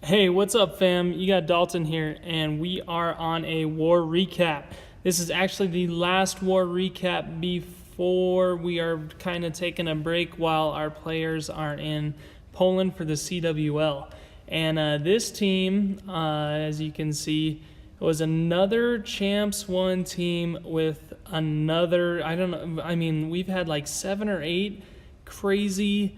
Hey, what's up, fam? You got Dalton here, and we are on a war recap. This is actually the last war recap before we are kind of taking a break while our players are in Poland for the CWL. And this team, as you can see, was another Champs 1 team with another, I don't know, I mean, we've had like 7 or 8 crazy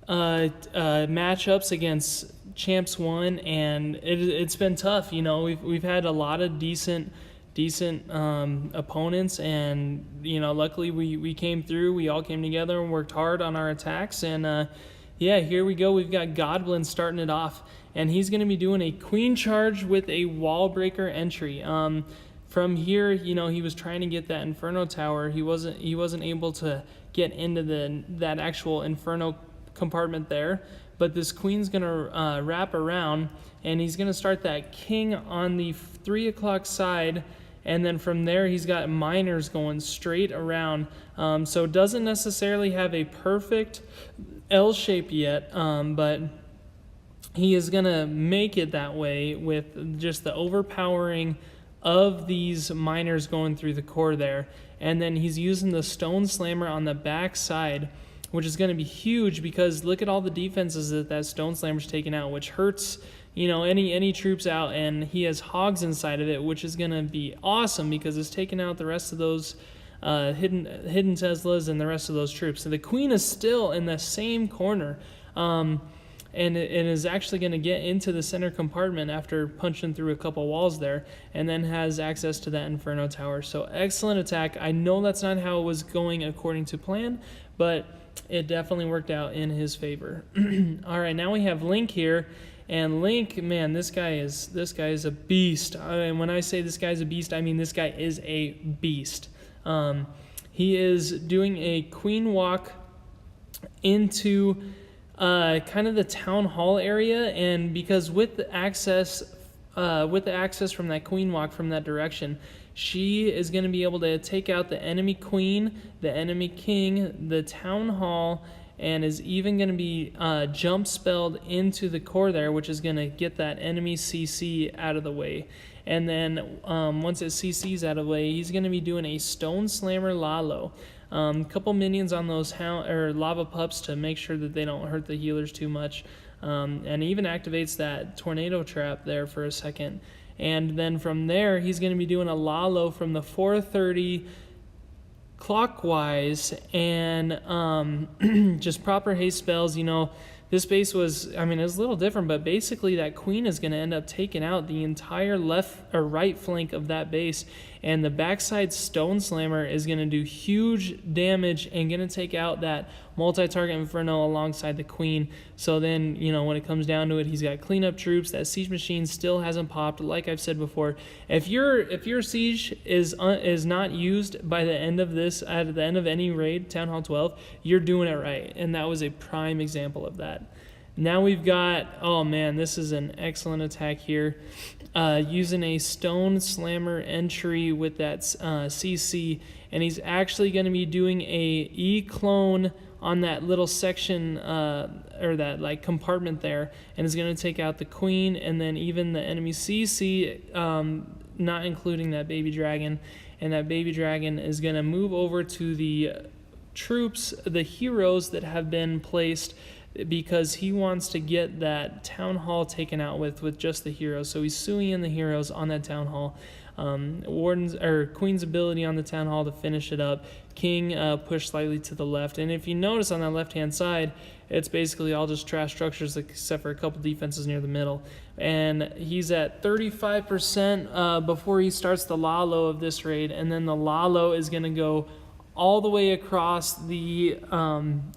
matchups against Champs 1, and it's been tough. You know, we've had a lot of decent opponents, and luckily we came through. We all came together and worked hard on our attacks, and yeah, here we go. We've got Godwin starting it off, and he's going to be doing a queen charge with a wall breaker entry. From here, he was trying to get that Inferno tower. He wasn't able to get into that actual Inferno compartment there, but this queen's gonna wrap around, and he's gonna start that king on the 3 o'clock side, and then from there he's got miners going straight around. So doesn't necessarily have a perfect L shape yet, but he is gonna make it that way with just the overpowering of these miners going through the core there, and then he's using the stone slammer on the back side, which is going to be huge because look at all the defenses that Stone Slammer's taken out, which hurts, any troops out, and he has hogs inside of it, which is going to be awesome because it's taking out the rest of those hidden Teslas and the rest of those troops. So the queen is still in the same corner, and is actually going to get into the center compartment after punching through a couple walls there, and then has access to that Inferno tower. So excellent attack. I know that's not how it was going according to plan, but it definitely worked out in his favor. All right, now we have Link here, and Link, man, this guy is a beast. And when I say this guy's a beast, I mean this guy is a beast. He is doing a queen walk into kind of the town hall area, and because with the access from that queen walk from that direction, she is going to be able to take out the enemy queen, the enemy king, the town hall, and is even going to be jump spelled into the core there, which is going to get that enemy CC out of the way. And then once it CC's out of the way, he's going to be doing a Stone Slammer Lalo. Couple minions on those lava pups to make sure that they don't hurt the healers too much. And even activates that tornado trap there for a second. And then from there, he's going to be doing a Lalo from the 430 clockwise, and just proper haste spells. This base was, it was a little different, but basically that queen is going to end up taking out the entire left or right flank of that base, and the backside Stone Slammer is going to do huge damage and going to take out that multi-target Inferno alongside the queen. So then, when it comes down to it, he's got cleanup troops. That siege machine still hasn't popped. Like I've said before, if your siege is not used by the end of this, at the end of any raid, Town Hall 12, you're doing it right, and that was a prime example of that. Now we've got, oh man, this is an excellent attack here. Using a Stone Slammer entry with that CC, and he's actually going to be doing a E-clone on that little section, or that like compartment there, and is going to take out the queen, and then even the enemy CC, not including that baby dragon, and that baby dragon is going to move over to the troops, the heroes that have been placed, because he wants to get that town hall taken out with just the heroes. So he's suing in the heroes on that town hall. Queen's ability on the town hall to finish it up. King pushed slightly to the left, and if you notice on that left hand side, it's basically all just trash structures except for a couple defenses near the middle. And he's at 35% before he starts the Lalo of this raid, and then the Lalo is going to go all the way across the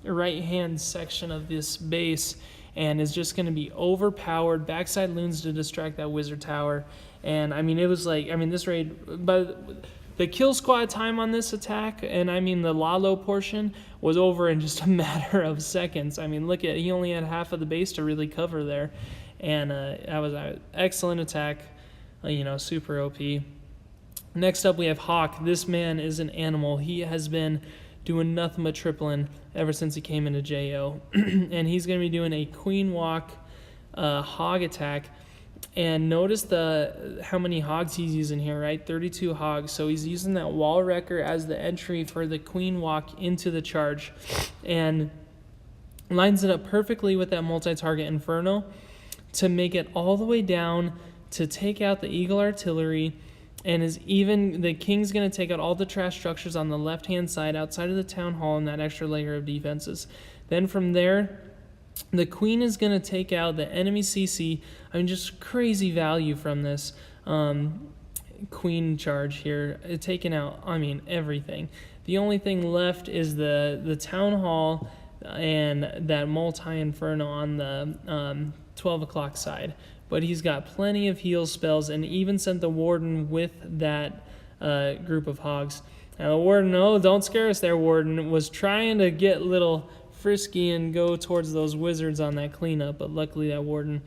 right-hand section of this base, and is just going to be overpowered. Backside loons to distract that wizard tower. And it was like, this raid, but the kill squad time on this attack, and the Lalo portion, was over in just a matter of seconds. Look at, he only had half of the base to really cover there, and that was an excellent attack, super OP. Next up, we have Hawk. This man is an animal. He has been doing nothing but tripling ever since he came into JO. And he's going to be doing a queen walk hog attack. And notice how many hogs he's using here, right? 32 hogs. So he's using that wall wrecker as the entry for the queen walk into the charge, and lines it up perfectly with that multi-target Inferno to make it all the way down to take out the Eagle artillery. And the king's going to take out all the trash structures on the left-hand side outside of the town hall and that extra layer of defenses. Then from there, the queen is going to take out the enemy CC. I mean, just crazy value from this queen charge here. Taking out, I mean, everything. The only thing left is the town hall and that multi-inferno on the 12 o'clock side. But he's got plenty of heal spells and even sent the warden with that group of hogs. Now the warden, don't scare us there, warden, was trying to get little frisky and go towards those wizards on that cleanup, but luckily that warden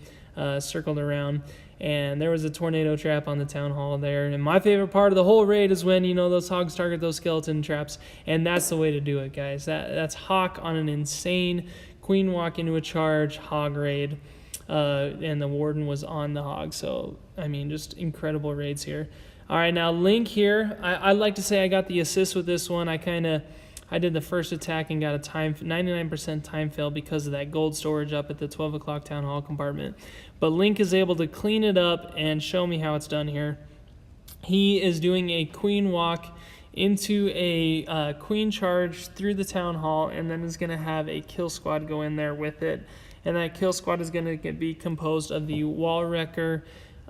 circled around, and there was a tornado trap on the town hall there. And my favorite part of the whole raid is when those hogs target those skeleton traps, and that's the way to do it, guys. That's Hawk on an insane queen walk into a charge hog raid. And the warden was on the hog. So, I mean, just incredible raids here. All right, now Link here. I'd like to say I got the assist with this one. I did the first attack and got a 99% time fail because of that gold storage up at the 12 o'clock town hall compartment. But Link is able to clean it up and show me how it's done here. He is doing a queen walk into a queen charge through the town hall, and then is going to have a kill squad go in there with it. And that kill squad is going to be composed of the wall wrecker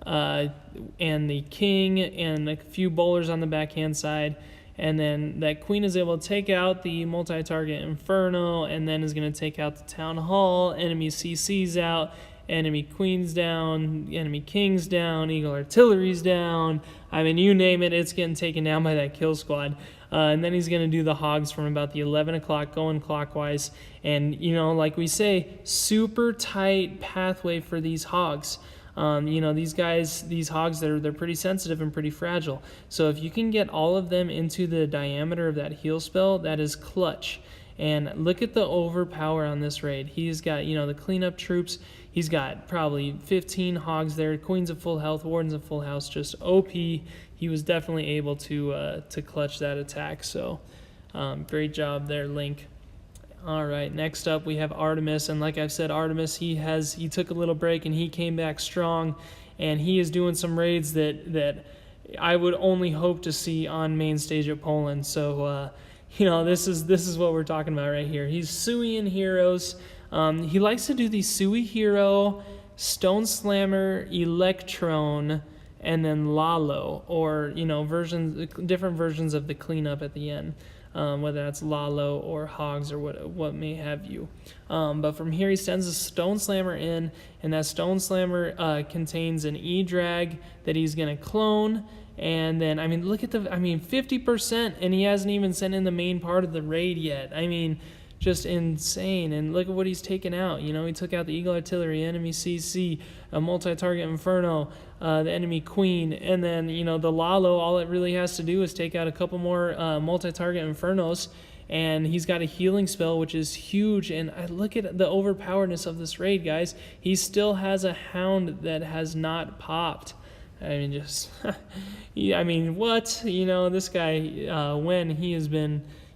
and the king and a few bowlers on the backhand side. And then that queen is able to take out the multi-target Inferno, and then is going to take out the town hall. Enemy CC's out, enemy queens down, enemy kings down, Eagle artillery's down. I mean, you name it, it's getting taken down by that kill squad. And then he's going to do the hogs from about the 11 o'clock going clockwise. And, like we say, super tight pathway for these hogs. These hogs, they're pretty sensitive and pretty fragile. So if you can get all of them into the diameter of that heal spell, that is clutch. And look at the overpower on this raid. He's got, the cleanup troops. He's got probably 15 hogs there. Queens of full health, wardens of full house, just OP. He was definitely able to clutch that attack. So great job there, Link. All right, next up we have Artemis, and like I've said, Artemis, he took a little break and he came back strong, and he is doing some raids that I would only hope to see on main stage at Poland. So this is what we're talking about right here. He's Suian heroes. He likes to do the Sui hero, Stone Slammer, Electrone, and then Lalo, or different versions of the cleanup at the end. Whether that's Lalo or Hogs or what may have you. But from here he sends a Stone Slammer in, and that Stone Slammer contains an E-Drag that he's going to clone. And then, look at 50%, and he hasn't even sent in the main part of the raid yet. Just insane. And look at what he's taken out. He took out the Eagle artillery, enemy CC, a multi-target Inferno, the enemy queen, and then the Lalo. All it really has to do is take out a couple more multi-target Infernos, and he's got a healing spell, which is huge. And I look at the overpoweredness of this raid, guys. He still has a hound that has not popped. What? This guy,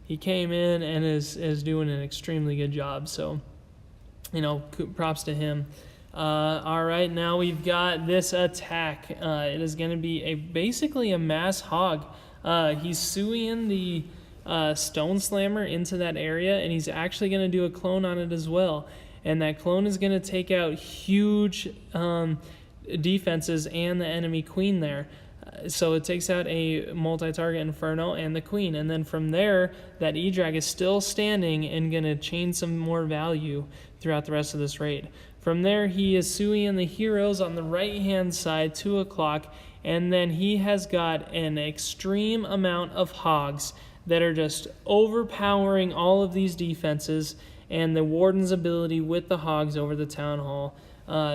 he came in and is doing an extremely good job. So, props to him. All right, now we've got this attack. It is going to be basically a mass hog. He's suing the Stone Slammer into that area, and he's actually going to do a clone on it as well. And that clone is going to take out huge defenses and the enemy queen there. So it takes out a multi-target Inferno and the queen. And then from there, that E-Drag is still standing and going to chain some more value throughout the rest of this raid. From there, he is suing the heroes on the right-hand side, 2 o'clock. And then he has got an extreme amount of hogs that are just overpowering all of these defenses and the warden's ability with the hogs over the town hall.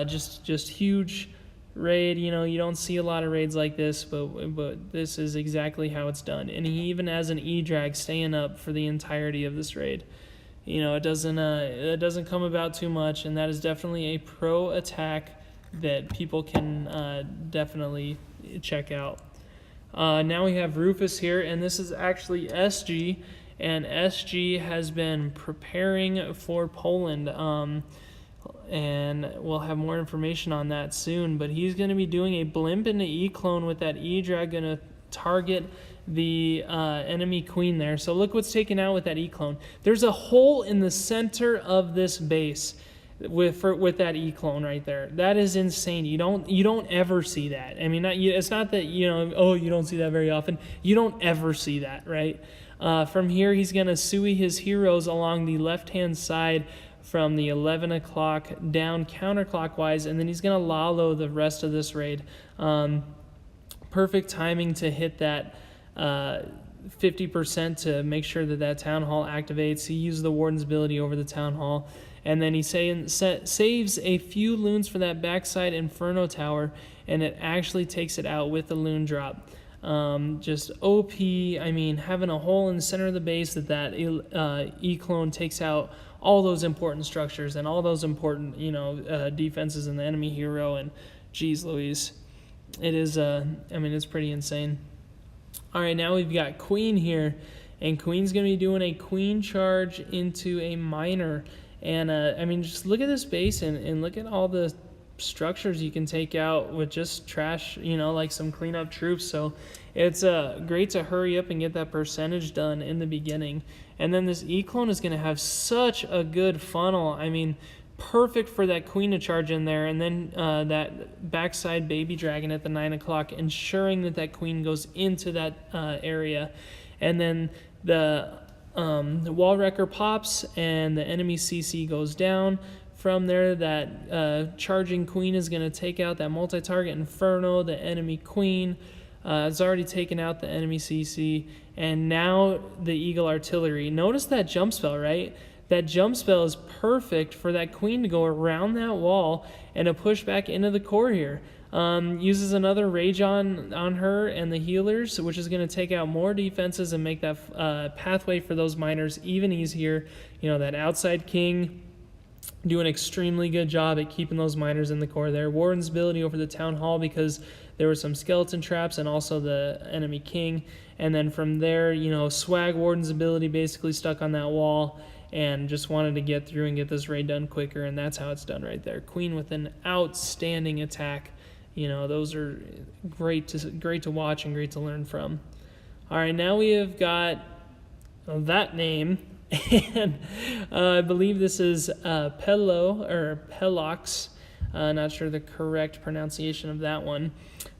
Just huge raid. You don't see a lot of raids like this, but this is exactly how it's done. And he even has an E-Drag staying up for the entirety of this raid. it doesn't come about too much, and that is definitely a pro attack that people can definitely check out. Now we have Rufus here, and this is actually SG, and SG has been preparing for Poland, and we'll have more information on that soon, but he's going to be doing a blimp into E-clone with that E-drag, going to target the enemy queen there. So look what's taken out with that E-clone. There's a hole in the center of this base with that E-clone right there. That is insane. You don't ever see that. I mean, it's not that you don't see that very often. You don't ever see that, right? From here, he's going to Sui his heroes along the left-hand side from the 11 o'clock down counterclockwise, and then he's going to Lalo the rest of this raid. Perfect timing to hit that 50% to make sure that Town Hall activates. He used the Warden's ability over the Town Hall, and then he saves a few loons for that backside Inferno Tower, and it actually takes it out with the loon drop. Just OP. I mean, having a hole in the center of the base that E-clone takes out all those important structures and all those important defenses in the enemy hero, and geez Louise, it is it's pretty insane. All right, now we've got Queen here, and Queen's going to be doing a Queen charge into a miner. And, just look at this base and look at all the structures you can take out with just trash, like some cleanup troops. So it's great to hurry up and get that percentage done in the beginning. And then this E-clone is going to have such a good funnel. I mean, perfect for that Queen to charge in there, and then that backside baby dragon at the 9 o'clock, ensuring that Queen goes into that area. And then the wall wrecker pops, and the enemy CC goes down. From there, that charging Queen is going to take out that multi-target Inferno, the enemy Queen. It's already taken out the enemy CC, and now the Eagle Artillery. Notice that jump spell, right? That jump spell is perfect for that Queen to go around that wall and to push back into the core here. Uses another Rage on her and the healers, which is going to take out more defenses and make that pathway for those miners even easier. That outside King doing an extremely good job at keeping those miners in the core there. Warden's ability over the Town Hall because there were some skeleton traps and also the enemy King. And then from there, Swag Warden's ability basically stuck on that wall and just wanted to get through and get this raid done quicker, and that's how it's done right there. Queen with an outstanding attack. Those are great to watch and great to learn from. All right, now we have got that name, and I believe this is Pelo or Pelox. Not sure the correct pronunciation of that one.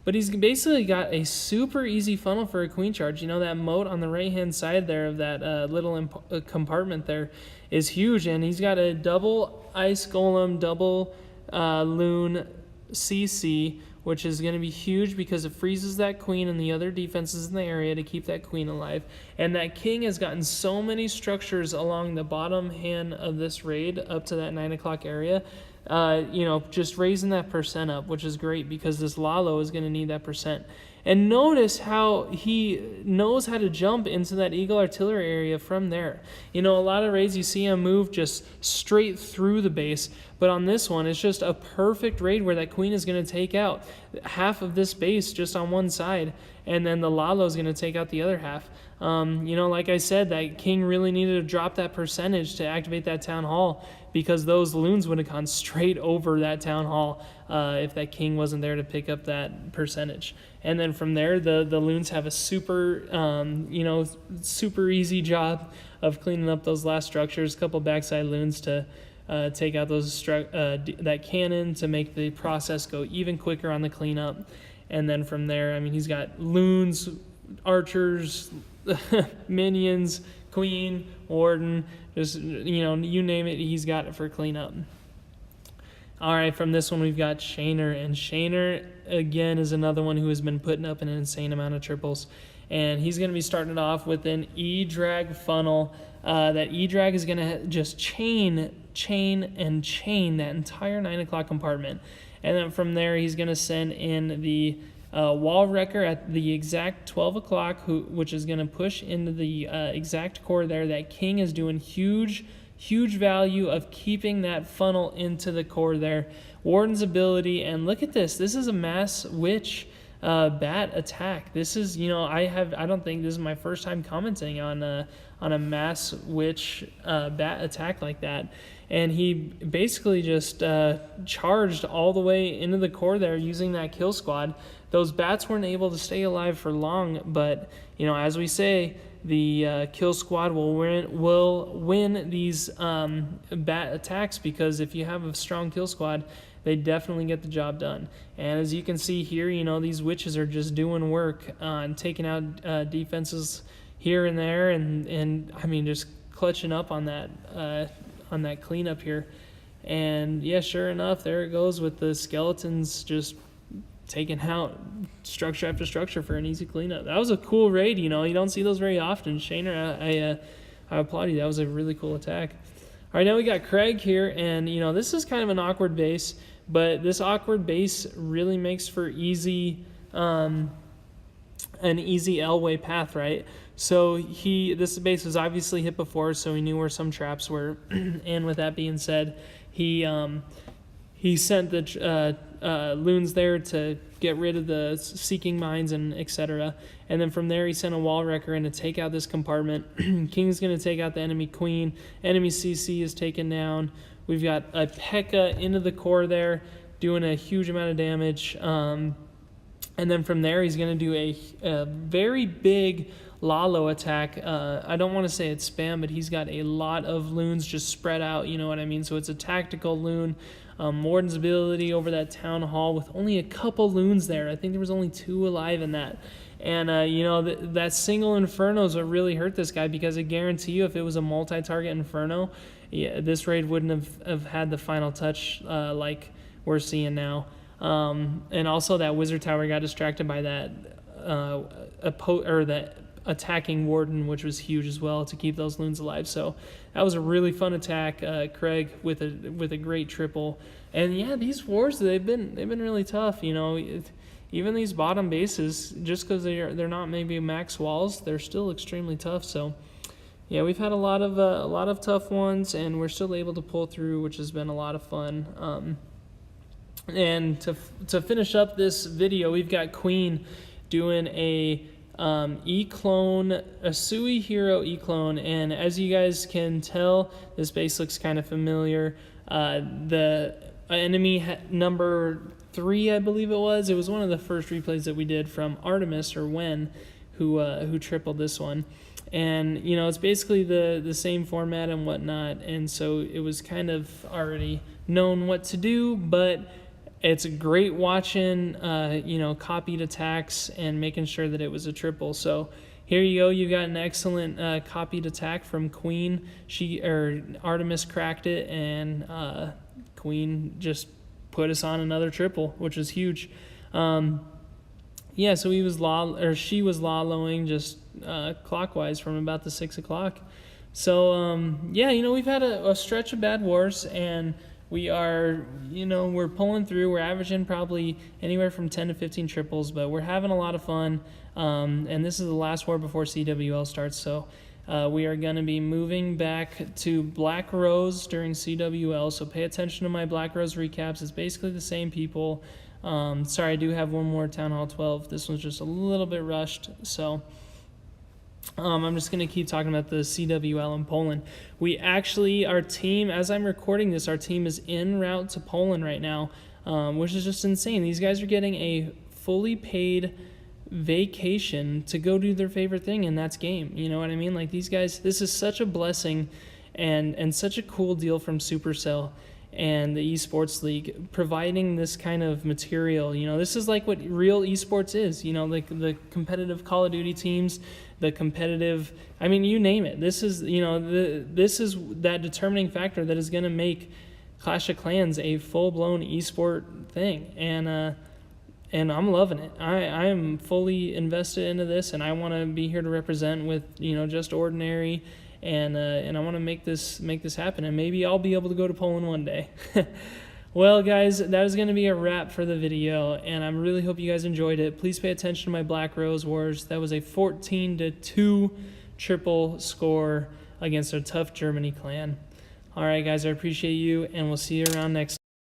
But he's basically got a super easy funnel for a Queen charge. That moat on the right-hand side there of that little compartment there is huge. And he's got a double Ice Golem, double Loon CC, which is going to be huge because it freezes that Queen and the other defenses in the area to keep that Queen alive. And that King has gotten so many structures along the bottom hand of this raid up to that 9 o'clock area. Just raising that percent up, which is great because this Lalo is going to need that percent. And notice how he knows how to jump into that Eagle Artillery area from there. A lot of raids you see him move just straight through the base, but on this one, it's just a perfect raid where that Queen is going to take out half of this base just on one side, and then the Lalo is going to take out the other half. Like I said, that King really needed to drop that percentage to activate that Town Hall because those loons would have gone straight over that Town Hall if that King wasn't there to pick up that percentage. And then from there, the loons have a super easy job of cleaning up those last structures. A couple backside loons to take out those that cannon to make the process go even quicker on the cleanup. And then from there, he's got loons, archers, minions, Queen, Warden, just, you name it, he's got it for cleanup. All right, from this one, we've got Shaner. And Shaner, again, is another one who has been putting up an insane amount of triples. And he's going to be starting it off with an E-drag funnel. That E-drag is going to just chain that entire 9 o'clock compartment. And then from there, he's going to send in the wall wrecker at the exact 12 o'clock, which is going to push into the exact core there. That King is doing huge huge value of keeping that funnel into the core there. Warden's ability, and look at this. This is a mass witch bat attack. This is, I don't think this is my first time commenting on a mass witch bat attack like that. And he basically just charged all the way into the core there using that kill squad. Those bats weren't able to stay alive for long, but as we say, the kill squad will win these bat attacks, because if you have a strong kill squad, they definitely get the job done. And as you can see here, these witches are just doing work and taking out defenses here and there, and I mean just clutching up on that cleanup here. And yeah, sure enough, there it goes with the skeletons just taking out structure after structure for an easy cleanup. That was a cool raid. You don't see those very often. Shaner, I applaud you. That was a really cool attack. All right, now we got Craig here, and this is kind of an awkward base, but this awkward base really makes for an easy L-way path, right? So this base was obviously hit before, so he knew where some traps were. And with that being said, he sent the loons there to get rid of the seeking mines and etc. And then from there, he sent a wall wrecker in to take out this compartment. King's going to take out the enemy queen. Enemy CC is taken down. We've got a P.E.K.K.A. into the core there, doing a huge amount of damage. And then from there, he's going to do a very big Lalo attack. I don't want to say it's spam, but he's got a lot of loons just spread out, you know what I mean? So it's a tactical loon. Warden's ability over that town hall with only a couple loons there. I think there was only 2 alive in that. And, that single Inferno is what really hurt this guy, because I guarantee you if it was a multi-target Inferno, this raid wouldn't have had the final touch like we're seeing now. And also that Wizard Tower got distracted by that that attacking Warden, which was huge as well to keep those loons alive. So that was a really fun attack. Craig with a great triple. And yeah, these wars, they've been really tough. Even these bottom bases, just because they're not maybe max walls, they're still extremely tough. So yeah, we've had a lot of tough ones, and we're still able to pull through, which has been a lot of fun. And to finish up this video, we've got Queen doing a E-clone, a Sui Hero E-clone, and as you guys can tell, this base looks kind of familiar. The enemy number 3, I believe it was one of the first replays that we did from Artemis or Wen, who tripled this one. And it's basically the same format and whatnot, and so it was kind of already known what to do, but it's great watching, copied attacks and making sure that it was a triple. So here you go. You got an excellent copied attack from Queen. Artemis cracked it, and Queen just put us on another triple, which was huge. So she was lawlowing just clockwise from about the 6 o'clock. So we've had a stretch of bad wars, and we are, we're pulling through. We're averaging probably anywhere from 10 to 15 triples, but we're having a lot of fun. And this is the last war before CWL starts, so we are going to be moving back to Black Rose during CWL, so pay attention to my Black Rose recaps. It's basically the same people. Sorry, I do have one more Town Hall 12. This one's just a little bit rushed, so I'm just going to keep talking about the CWL in Poland. Our team, as I'm recording this, our team is en route to Poland right now, which is just insane. These guys are getting a fully paid vacation to go do their favorite thing, and that's game. You know what I mean? Like, these guys, this is such a blessing and such a cool deal from Supercell and the esports league, providing this kind of material. This is like what real esports is, like the competitive Call of Duty teams, the competitive, you name it. This is, this is that determining factor that is going to make Clash of Clans a full-blown esport thing. And I'm loving it. I am fully invested into this, and I want to be here to represent with, just ordinary, and I want to make this happen, and maybe I'll be able to go to Poland one day. Well, guys, that is going to be a wrap for the video, and I really hope you guys enjoyed it. Please pay attention to my Black Rose Wars. That was a 14-2 triple score against a tough Germany clan. All right, guys, I appreciate you, and we'll see you around next time.